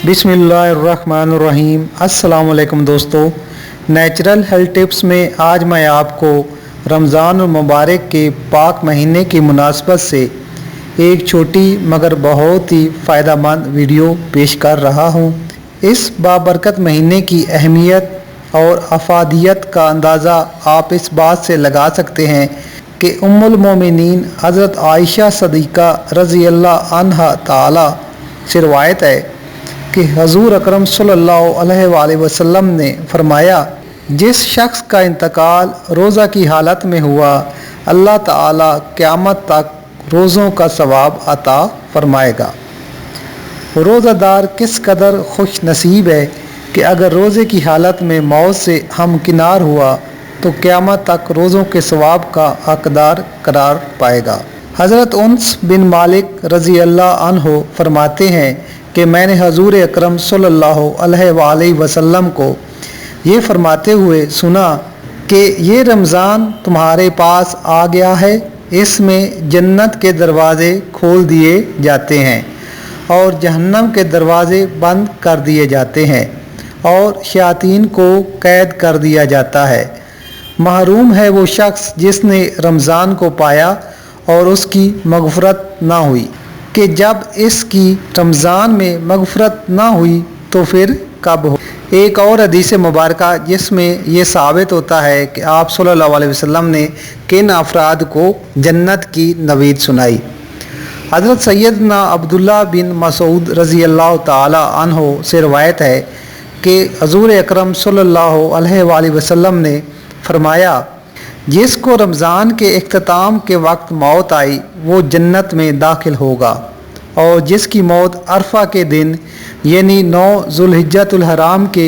बिस्मिल्लाहिर्रहमानिर्रहीम। अस्सलाम वालेकुम दोस्तों, नेचुरल हेल्थ टिप्स में आज मैं आपको रमज़ान मुबारक के पाक महीने की मुनासबत से एक छोटी मगर बहुत ही फ़ायदेमंद वीडियो पेश कर रहा हूँ। इस बाबरकत महीने की अहमियत और अफादियत का अंदाज़ा आप इस बात से लगा सकते हैं कि उम्मुल मोमिनीन हज़रत आयशा सदीक़ा रज़ी अल्लाह अन्हा ताला से रवायत है कि हज़ूर अकरम सल्लल्लाहु अलैहि वसल्लम ने फरमाया, जिस शख्स का इंतकाल रोज़ा की हालत में हुआ, अल्लाह ताला क़यामत तक रोज़ों का सवाब अता फरमाएगा। रोज़ादार किस कदर खुश नसीब है कि अगर रोज़े की हालत में मौत से हमकिनार हुआ तो क़यामत तक रोज़ों के सवाब का हकदार करार पाएगा। हज़रत उन्स बिन मालिक रज़ी अल्लाह अन्हो फरमाते हैं कि मैंने हज़ूर अकरम सल्लल्लाहु अलैहि वसल्लम को ये फरमाते हुए सुना कि ये रमज़ान तुम्हारे पास आ गया है, इसमें जन्नत के दरवाज़े खोल दिए जाते हैं और जहन्नम के दरवाज़े बंद कर दिए जाते हैं और शयातीन को कैद कर दिया जाता है। महरूम है वो शख्स जिसने रमज़ान को पाया और उसकी मग़फ़रत ना हुई, कि जब इसकी रमज़ान में मग़फ़रत ना हुई तो फिर कब हो। एक और हदीस मुबारका जिसमें यह साबित होता है कि आप सल्लल्लाहु अलैहि वसल्लम ने किन अफराद को जन्नत की नवीद सुनाई। हज़रत सैयदना अब्दुल्ला बिन मसूद रज़ी अल्लाह ताला अन्हो से रवायत है कि हज़ूर अकरम सल्लल्लाहु अलैहि वसल्लम ने फरमाया, जिसको रमज़ान के इख्तिताम के वक्त मौत आई वो जन्नत में दाखिल होगा, और जिसकी मौत अरफा के दिन यानी 9 ज़ुल्हिज्जतुल हराम के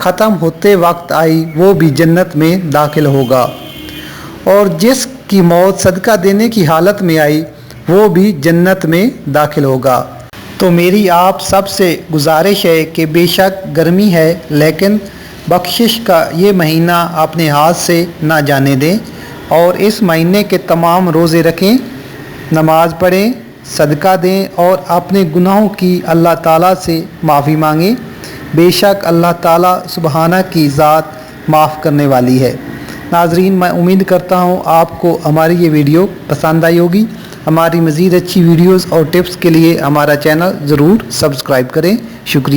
ख़त्म होते वक्त आई वो भी जन्नत में दाखिल होगा, और जिसकी मौत सदका देने की हालत में आई वो भी जन्नत में दाखिल होगा। तो मेरी आप सब से गुजारिश है कि बेशक गर्मी है लेकिन बख्शिश का ये महीना अपने हाथ से ना जाने दें और इस महीने के तमाम रोज़े रखें, नमाज पढ़ें, सदका दें और अपने गुनाहों की अल्लाह ताला से माफ़ी मांगें। बेशक अल्लाह ताला सुबहाना की ज़ात माफ़ करने वाली है। नाज़रीन, मैं उम्मीद करता हूँ आपको हमारी ये वीडियो पसंद आई होगी। हमारी मज़ीद अच्छी वीडियोज़ और टिप्स के लिए हमारा चैनल ज़रूर सब्सक्राइब करें। शुक्रिया।